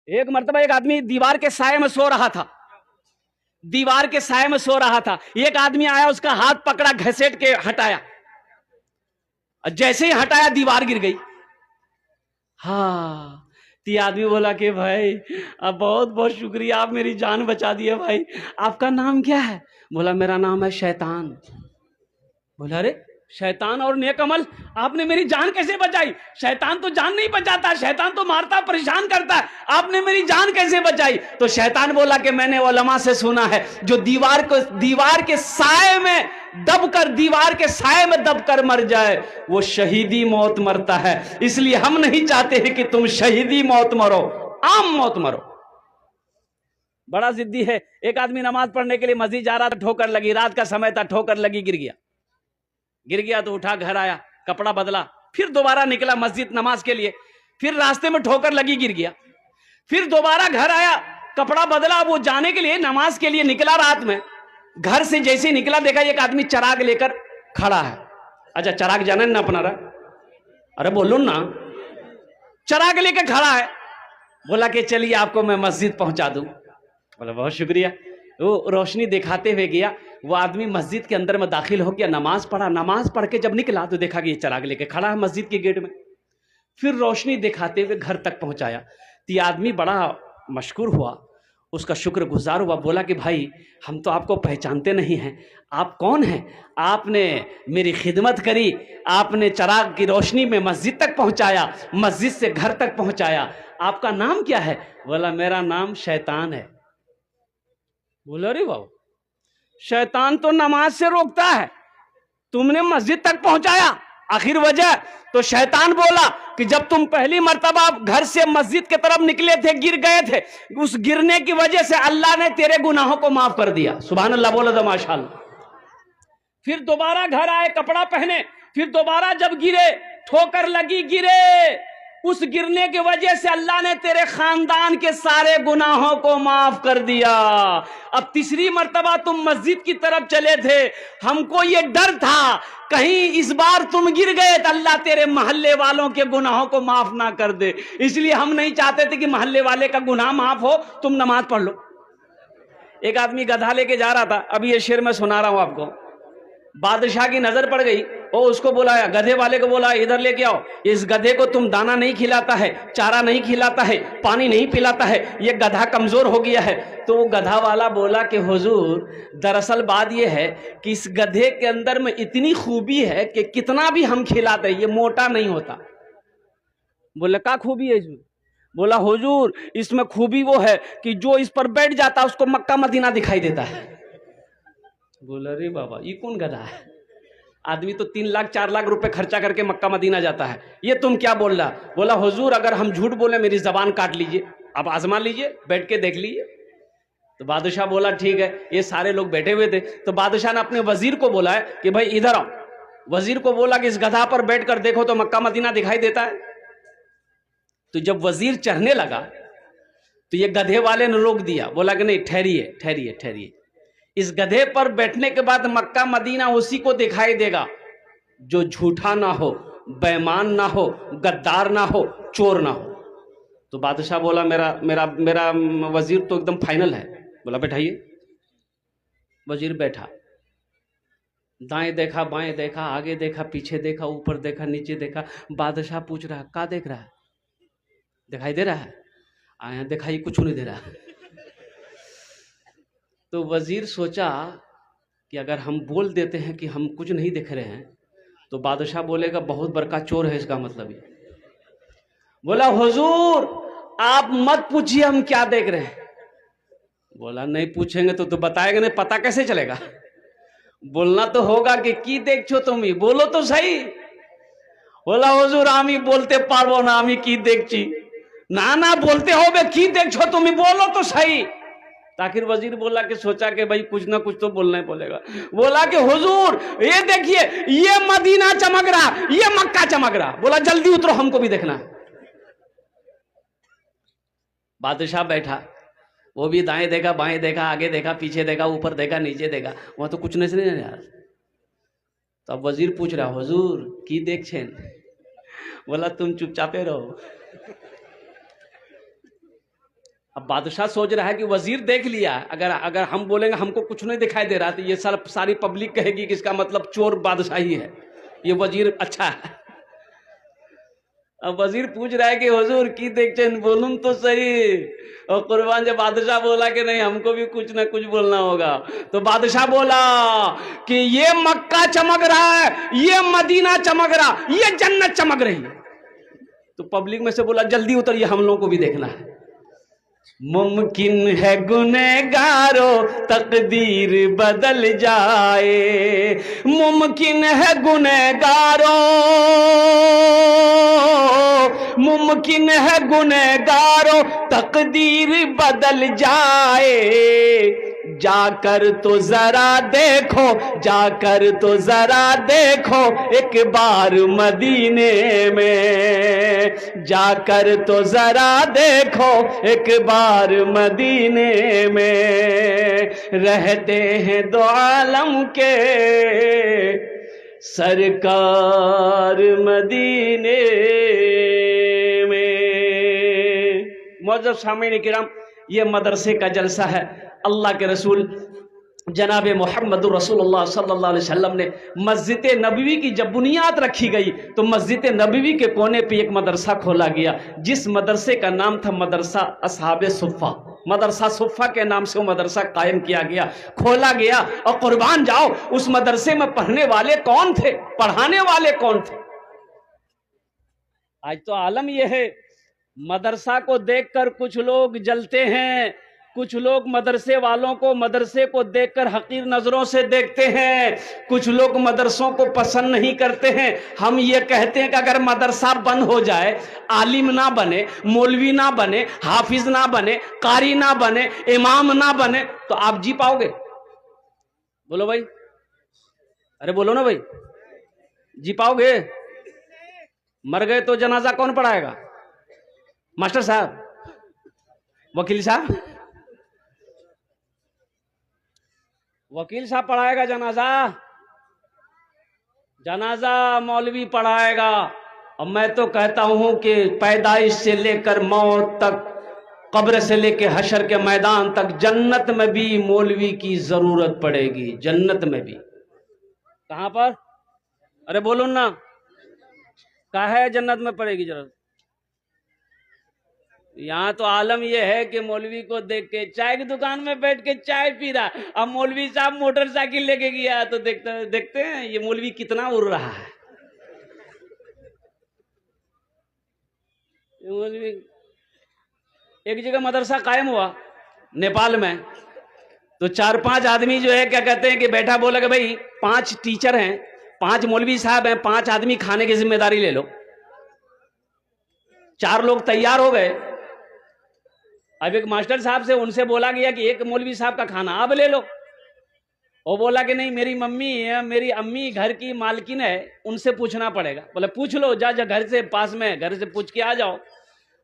एक मर्तबा एक आदमी दीवार के साये में सो रहा था, दीवार के साये में सो रहा था। एक आदमी आया, उसका हाथ पकड़ा, घसीट के हटाया, जैसे ही हटाया दीवार गिर गई। हाँ, तो ये आदमी बोला कि भाई अब बहुत बहुत शुक्रिया, आप मेरी जान बचा दिए भाई। आपका नाम क्या है? बोला मेरा नाम है शैतान। बोला अरे शैतान और नेक अमल, आपने मेरी जान कैसे बचाई? शैतान तो जान नहीं बचाता, शैतान तो मारता परेशान करता है, आपने मेरी जान कैसे बचाई? तो शैतान बोला कि मैंने उलमा से सुना है, जो दीवार के साए में दबकर, दीवार के साए में दबकर मर जाए वो शहीदी मौत मरता है। इसलिए हम नहीं चाहते हैं कि तुम शहीदी मौत मरो, आम मौत मरो। बड़ा जिद्दी है। एक आदमी नमाज पढ़ने के लिए मस्जिद जा रहा था, ठोकर लगी, रात का समय था, ठोकर लगी, गिर गया तो उठा, घर आया, कपड़ा बदला, फिर दोबारा निकला मस्जिद नमाज के लिए, फिर रास्ते में ठोकर लगी, गिर गया, फिर दोबारा घर आया, कपड़ा बदला, वो जाने के लिए, नमाज के लिए निकला। रात में घर से जैसे निकला, देखा एक आदमी चराग लेकर खड़ा है। अच्छा, चराग जाना ना अपना रहा, अरे बोलो ना, चराग लेकर खड़ा है। बोला कि चलिए आपको मैं मस्जिद पहुंचा दूं। बोला बहुत शुक्रिया। वो रोशनी दिखाते हुए गया, वो आदमी मस्जिद के अंदर में दाखिल हो गया, नमाज पढ़ा, नमाज पढ़ के जब निकला तो देखा कि ये चराग लेके खड़ा है मस्जिद के गेट में। फिर रोशनी दिखाते हुए घर तक पहुंचाया, तो ये आदमी बड़ा मशकूर हुआ, उसका शुक्रगुजार हुआ। बोला कि भाई हम तो आपको पहचानते नहीं हैं, आप कौन हैं? आपने मेरी खिदमत करी, आपने चराग की रोशनी में मस्जिद तक पहुंचाया, मस्जिद से घर तक पहुंचाया। आपका नाम क्या है? बोला मेरा नाम शैतान है। बोला अरे बाबू, शैतान तो नमाज से रोकता है, तुमने मस्जिद तक पहुंचाया, आखिर वजह? तो शैतान बोला कि जब तुम पहली मर्तबा घर से मस्जिद की तरफ निकले थे, गिर गए थे, उस गिरने की वजह से अल्लाह ने तेरे गुनाहों को माफ कर दिया। सुभान अल्लाह, बोलो तो माशाअल्लाह। फिर दोबारा घर आए, कपड़ा पहने, फिर दोबारा जब गिरे, ठोकर लगी, गिरे, उस गिरने की वजह से अल्लाह ने तेरे खानदान के सारे गुनाहों को माफ कर दिया। अब तीसरी मर्तबा तुम मस्जिद की तरफ चले थे, हमको ये डर था कहीं इस बार तुम गिर गए तो अल्लाह तेरे मोहल्ले वालों के गुनाहों को माफ ना कर दे, इसलिए हम नहीं चाहते थे कि मोहल्ले वाले का गुनाह माफ हो, तुम नमाज पढ़ लो। एक आदमी गधा लेके जा रहा था, अभी ये शेर मैं सुना रहा हूं आपको। बादशाह की नजर पड़ गई, वो उसको बुलाया, गधे वाले को बोला इधर लेके आओ, इस गधे को तुम दाना नहीं खिलाता है, चारा नहीं खिलाता है, पानी नहीं पिलाता है, ये गधा कमजोर हो गया है। तो वो गधा वाला बोला कि हुजूर दरअसल बात ये है कि इस गधे के अंदर में इतनी खूबी है कि कितना भी हम खिलाते ये मोटा नहीं होता। बोले क्या खूबी है इसमें? बोला हुजूर इसमें खूबी वो है कि जो इस पर बैठ जाता उसको मक्का मदीना दिखाई देता है। बोला रे बाबा, ये कौन गधा है? आदमी तो 3 लाख 4 लाख रुपए खर्चा करके मक्का मदीना जाता है, ये तुम क्या बोल रहा? बोला हुजूर अगर हम झूठ बोले मेरी जबान काट लीजिए, आप आजमा लीजिए, बैठ के देख लीजिए। तो बादशाह बोला ठीक है। ये सारे लोग बैठे हुए थे, तो बादशाह ने अपने वजीर को बोला है कि भाई इधर आओ। वजीर को बोला कि इस गधा पर बैठकर देखो तो मक्का मदीना दिखाई देता है। तो जब वजीर चढ़ने लगा तो ये गधे वाले ने रोक दिया, बोला कि नहीं ठहरिए ठहरिए ठहरिए, इस गधे पर बैठने के बाद मक्का मदीना उसी को दिखाई देगा जो झूठा ना हो, बेईमान ना हो, गद्दार ना हो, चोर ना हो। तो बादशाह बोला मेरा मेरा मेरा वजीर तो एकदम फाइनल है। बोला बैठाइए। वजीर बैठा, दाएं देखा, बाएं देखा, आगे देखा, पीछे देखा, ऊपर देखा, नीचे देखा। बादशाह पूछ रहा क्या देख रहा है? दिखाई दे रहा है? आया दिखाई कुछ नहीं दे रहा। तो वजीर सोचा कि अगर हम बोल देते हैं कि हम कुछ नहीं देख रहे हैं तो बादशाह बोलेगा बहुत बड़का चोर है, इसका मतलब ये। बोला हुजूर आप मत पूछिए हम क्या देख रहे हैं। बोला नहीं पूछेंगे तो बताएगा नहीं, पता कैसे चलेगा? बोलना तो होगा कि की देखो तुम ही, बोलो तो सही। बोला हुजूर आमी बोलते पारबो ना, आमी की देखची ना, ना बोलते हो बे की देखो तुम ही, बोलो तो सही। आखिर वजीर बोला कि सोचा कि भाई कुछ ना कुछ तो बोलना ही बोलेगा। बोला कि हुजूर ये देखिए ये मदीना चमक रहा, ये मक्का चमक रहा। बोला जल्दी उतरो हमको भी देखना है। बादशाह बैठा, वो भी दाएं देखा, बाएं देखा, आगे देखा, पीछे देखा, ऊपर देखा, नीचे देखा, वहां तो कुछ नहीं यार। तो अब वजीर पूछ रहा हुजूर की देख छेन? बोला तुम चुपचापे रहो। अब बादशाह सोच रहा है कि वजीर देख लिया, अगर अगर हम बोलेंगे हमको कुछ नहीं दिखाई दे रहा, तो ये सारी पब्लिक कहेगी कि इसका मतलब चोर बादशाह ही है, ये वजीर अच्छा है। अब वजीर पूछ रहा है कि हुजूर की देखते बोलूं तो सही। और कुर्बान जब बादशाह बोला कि नहीं हमको भी कुछ ना कुछ बोलना होगा, तो बादशाह बोला कि ये मक्का चमक रहा है, ये मदीना चमक रहा, ये जन्नत चमक रही है। तो पब्लिक में से बोला जल्दी उतरिए, हम लोगों को भी देखना है। मुमकिन है गुनहगारों तकदीर बदल जाए, मुमकिन है गुनहगारों, मुमकिन है गुनहगारों तकदीर बदल जाए। जाकर तो जरा देखो, जाकर तो जरा देखो एक बार मदीने में, जाकर तो जरा देखो एक बार मदीने में। रहते हैं दो आलम के सरकार मदीने में। मौजूद सामीन किराम, ये मदरसे का जलसा है। अल्लाह के रसूल जनाब मोहम्मद रसूलुल्लाह सल्लल्लाहु अलैहि वसल्लम ने मस्जिद नबवी की जब बुनियाद रखी गई तो मस्जिद नबवी के कोने पे एक मदरसा खोला गया, जिस मदरसे का नाम था मदरसा असहाबे सुफ़ा। मदरसा सुफ़ा के नाम से वो मदरसा कायम किया गया, खोला गया। और कुर्बान जाओ, उस मदरसे में पढ़ने वाले कौन थे, पढ़ाने वाले कौन थे? आज तो आलम यह है, मदरसा को देखकर कुछ लोग जलते हैं, कुछ लोग मदरसे वालों को, मदरसे को देखकर हकीर नजरों से देखते हैं, कुछ लोग मदरसों को पसंद नहीं करते हैं। हम ये कहते हैं कि अगर मदरसा बंद हो जाए, आलिम ना बने, मौलवी ना बने, हाफिज ना बने, कारी ना बने, इमाम ना बने, तो आप जी पाओगे? बोलो भाई, अरे बोलो ना भाई, जी पाओगे? मर गए तो जनाजा कौन पढ़ाएगा? मास्टर साहब, वकील साहब, वकील साहब पढ़ाएगा जनाजा, जनाजा मौलवी पढ़ाएगा। और मैं तो कहता हूं कि पैदाइश से लेकर मौत तक, कब्र से लेकर हशर के मैदान तक, जन्नत में भी मौलवी की जरूरत पड़ेगी, जन्नत में भी। कहां पर? अरे बोलो ना, कहा है जन्नत में पड़ेगी जरूरत? यहाँ तो आलम यह है कि मौलवी को देख के, चाय की दुकान में बैठ के चाय पी रहा, अब मौलवी साहब मोटरसाइकिल लेके गया तो देखते हैं ये मौलवी कितना उड़ रहा है। मौलवी, एक जगह मदरसा कायम हुआ नेपाल में, तो 4-5 आदमी जो है क्या कहते हैं कि बैठा, बोला कि भाई 5 टीचर हैं, 5 मौलवी साहब हैं, 5 आदमी खाने की जिम्मेदारी ले लो। 4 लोग तैयार हो गए। अब एक मास्टर साहब से उनसे बोला गया कि एक मौलवी साहब का खाना आप ले लो। वो बोला कि नहीं, मेरी मम्मी है, मेरी अम्मी घर की मालकिन है, उनसे पूछना पड़ेगा। बोला पूछ लो, जा घर से पास में, घर से पूछ के आ जाओ।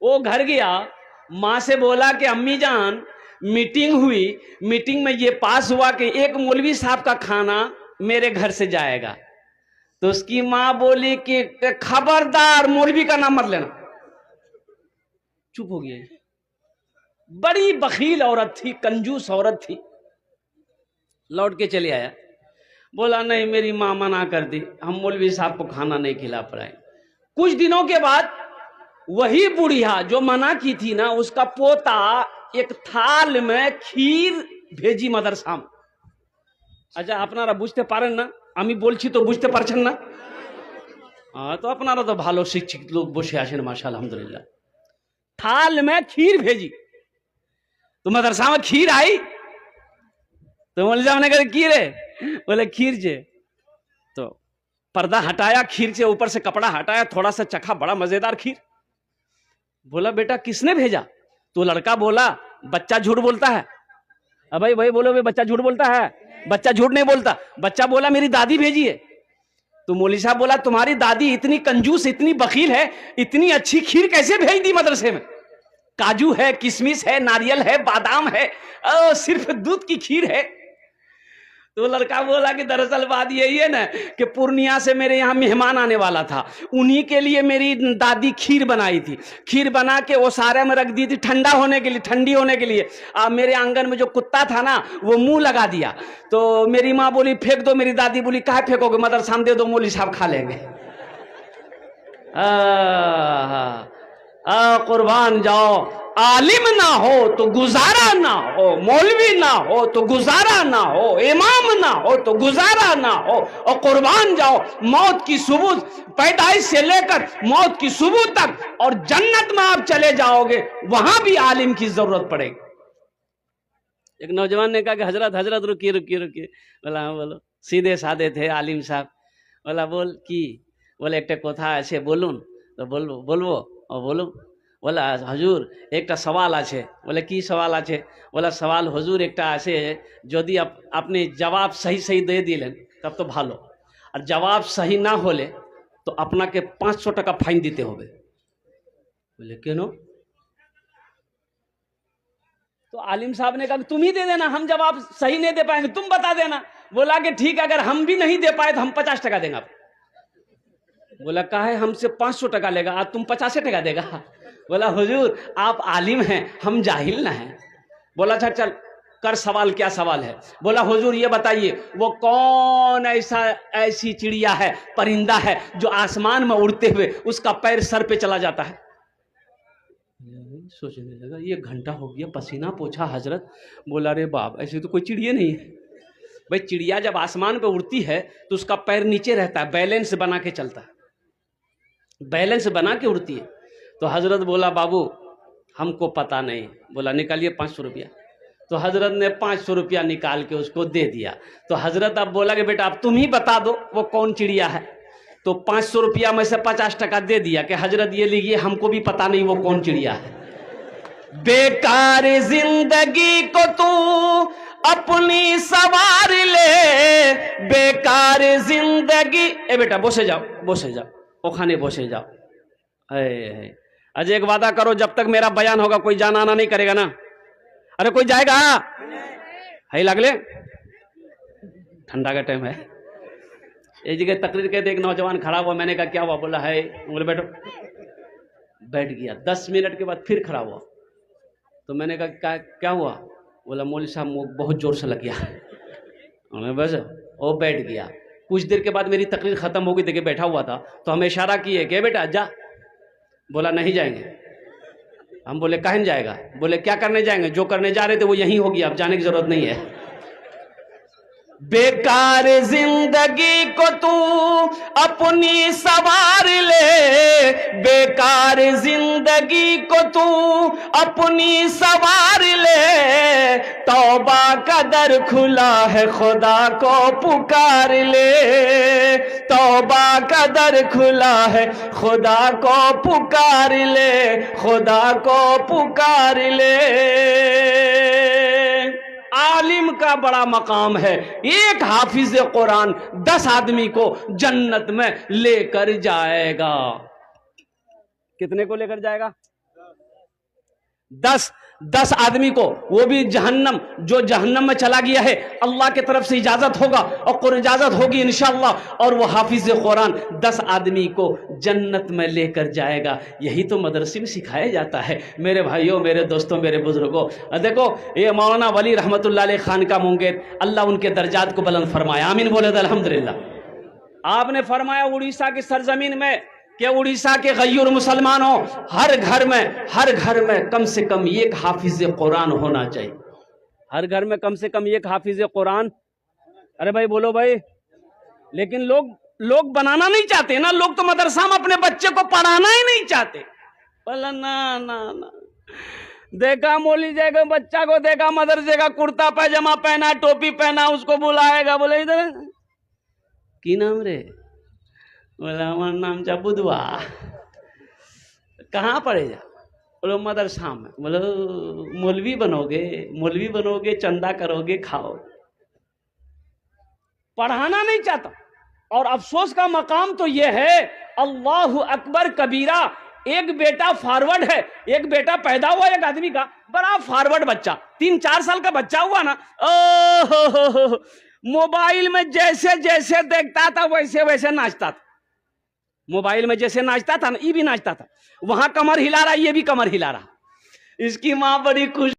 वो घर गया, माँ से बोला कि अम्मी जान मीटिंग हुई, मीटिंग में ये पास हुआ कि एक मौलवी साहब का खाना मेरे घर से जाएगा। तो उसकी माँ बोली कि खबरदार मौलवी का नाम मत लेना। चुप हो गया। बड़ी बखील औरत थी, कंजूस औरत थी। लौट के चले आया, बोला नहीं मेरी माँ मना कर दी, हम मौलवी साहब को खाना नहीं खिला पाए। कुछ दिनों के बाद वही बुढ़िया जो मना की थी ना, उसका पोता एक थाल में खीर भेजी मदरसा में। अच्छा अपनारा बुझते पारें ना, आमी बोलছি तो बुझते पारছেন ना? हाँ, तो अपनारा तो भालो शिक्षित लोग बসে আছেন माशाल्लाह अल्हम्दुलिल्लाह। थाल में खीर भेजी, तो मदरसा में खीर आई, तो मौलवी साहब ने कहा खीर है, बोले खीर जे। तो पर्दा हटाया, खीर से ऊपर से कपड़ा हटाया, थोड़ा सा चखा, बड़ा मजेदार खीर। बोला बेटा किसने भेजा? तो लड़का बोला बच्चा झूठ बोलता है। अब भाई बोलो भाई, बच्चा झूठ बोलता है? बच्चा झूठ नहीं बोलता। बच्चा बोला मेरी दादी भेजी है। तो मौलवी साहब बोला तुम्हारी दादी इतनी कंजूस, इतनी बखील है, इतनी अच्छी खीर कैसे भेज दी मदरसे में? काजू है, किशमिश है, नारियल है, बादाम है, सिर्फ दूध की खीर है। तो लड़का बोला कि दरअसल बात यही है ना कि पूर्णिया से मेरे यहाँ मेहमान आने वाला था, उन्हीं के लिए मेरी दादी खीर बनाई थी, खीर बना के वो सारे में रख दी थी ठंडा होने के लिए, ठंडी होने के लिए। मेरे आंगन में जो कुत्ता था ना वो मुंह लगा दिया, तो मेरी माँ बोली फेंक दो, मेरी दादी बोली काहे फेंकोगे, मदरसा में दे दो, मौलवी साहब खा लेंगे। कुर्बान जाओ, आलिम ना हो तो गुजारा ना हो, मौलवी ना हो तो गुजारा ना हो, इमाम ना हो तो गुजारा ना हो, और कुर्बान जाओ मौत की सुबह, पैदाइश से लेकर मौत की सुबह तक, और जन्नत में आप चले जाओगे वहां भी आलिम की जरूरत पड़ेगी। एक नौजवान ने कहा कि हजरत हजरत रुकिए रुकिए रुकिए। बोला हाँ बोलो। सीधे साधे थे आलिम साहब। बोला बोल की? बोले एक कथा আছে বলুন। तो बोलबो और बोलो। बोला हजूर एक सवाल आछे। बोले की सवाल आछे? बोला सवाल हजूर एक आछे, यदि आपने जवाब सही सही दे दिलें तब तो भालो, और जवाब सही ना होले तो अपना के 500 टाका फाइन दीते होबे। बोले क्यों? तो आलिम साहब ने कहा तुम ही दे देना, हम जवाब सही नहीं दे पाएंगे, तुम बता देना। बोला कि ठीक है, अगर हम भी नहीं दे पाए तो हम 50 टका देंगे आप। बोला काहे हमसे 500 टका लेगा, आज तुम 50 टका देगा? बोला हुजूर आप आलिम हैं, हम जाहिल ना हैं। बोला अच्छा चल कर सवाल, क्या सवाल है? बोला हुजूर ये बताइए वो कौन ऐसी चिड़िया है, परिंदा है जो आसमान में उड़ते हुए उसका पैर सर पे चला जाता है? सोचने लगा, ये घंटा हो गया पसीना पोछा हजरत। बोला रे बाप ऐसी तो कोई चिड़िया नहीं है। भाई चिड़िया जब आसमान पे उड़ती है तो उसका पैर नीचे रहता है, बैलेंस बना के चलता है, बैलेंस बना के उड़ती है। तो हजरत बोला बाबू हमको पता नहीं। बोला निकालिए 500 रुपया। तो हजरत ने 500 रुपया निकाल के उसको दे दिया। तो हजरत अब बोला कि बेटा अब तुम ही बता दो वो कौन चिड़िया है। तो 500 रुपया में से 50 टका दे दिया कि हजरत ये लीजिए, हमको भी पता नहीं वो कौन चिड़िया है। बेकार जिंदगी को तू अपनी सवार ले, बेकार जिंदगी। ए बेटा बसे जाओ, बसे जाओ, ओखाने बसे जाओ। अजय एक वादा करो, जब तक मेरा बयान होगा कोई जाना आना नहीं करेगा ना? अरे कोई जाएगा? है लगले ठंडा का टाइम है। एक जगह तकरीर कहते एक नौजवान खड़ा हुआ, मैंने कहा क्या हुआ? बोला है। बोले बैठो। बैठ गया। 10 मिनट के बाद फिर खड़ा हुआ। तो मैंने कहा क्या हुआ? बोला मौलवी साहब मुँह बहुत जोर से लग गया। बस वो बैठ गया। कुछ देर के बाद मेरी तकरीर खत्म हो गई, देखिए बैठा हुआ था, तो हमें इशारा किए कि बेटा जा। बोला नहीं जाएंगे। हम बोले काहे नहीं जाएगा? बोले क्या करने जाएंगे, जो करने जा रहे थे वो यहीं होगी, अब जाने की जरूरत नहीं है। बेकार जिंदगी को तू अपनी सवार ले, बेकार जिंदगी को तू अपनी सवार ले, तौबा का दर खुला है खुदा को पुकार ले, तौबा का दर खुला है खुदा को पुकार ले, खुदा को पुकार ले। आलिम का बड़ा मकाम है, एक हाफिज कुरान 10 आदमी को जन्नत में लेकर जाएगा। कितने को लेकर जाएगा? 10 आदमी को, वो भी जहन्नम, जो जहन्नम में चला गया है अल्लाह की तरफ से इजाजत होगा और इजाजत होगी इंशाअल्लाह, और वो हाफिज कुरान 10 आदमी को जन्नत में लेकर जाएगा। यही तो मदरसे में सिखाया जाता है मेरे भाइयों, मेरे दोस्तों, मेरे बुजुर्गों। देखो ये मौलाना वली रहमतुल्लाह अलैह खान का मुंगेर, अल्लाह उनके दर्जात को बुलंद फरमाए, आमीन बोले तो अल्हम्दुलिल्लाह। आपने फरमाया उड़ीसा की सरजमीन में कि उड़ीसा के गयूर मुसलमानों, हर घर में कम से कम एक हाफिज कुरान होना चाहिए। हर घर में कम से कम एक हाफिज कुरान। अरे भाई बोलो भाई। लेकिन लोग बनाना नहीं चाहते ना, लोग तो मदरसा में अपने बच्चे को पढ़ाना ही नहीं चाहते। बोला ना ना ना, देखा मौली जाएगा बच्चा को, देखा मदरसे का कुर्ता पैजामा पहना, टोपी पहना, उसको बुलाएगा, बोले इधर की नाम रे? बोला हमारा नाम जा बुधवा। कहाँ पढ़ेगा? बोलो मदरसा में। बोलो मौलवी बनोगे, चंदा करोगे, खाओ। पढ़ाना नहीं चाहता। और अफसोस का मकाम तो यह है, अल्लाहु अकबर कबीरा। एक बेटा फॉरवर्ड है, एक बेटा पैदा हुआ एक आदमी का, बड़ा फॉरवर्ड बच्चा, 3-4 साल का बच्चा हुआ ना, ओहो मोबाइल में जैसे जैसे देखता था वैसे वैसे नाचता था। मोबाइल में जैसे नाचता था ना, ये भी नाचता था। वहां कमर हिला रहा, ये भी कमर हिला रहा। इसकी मां बड़ी खुश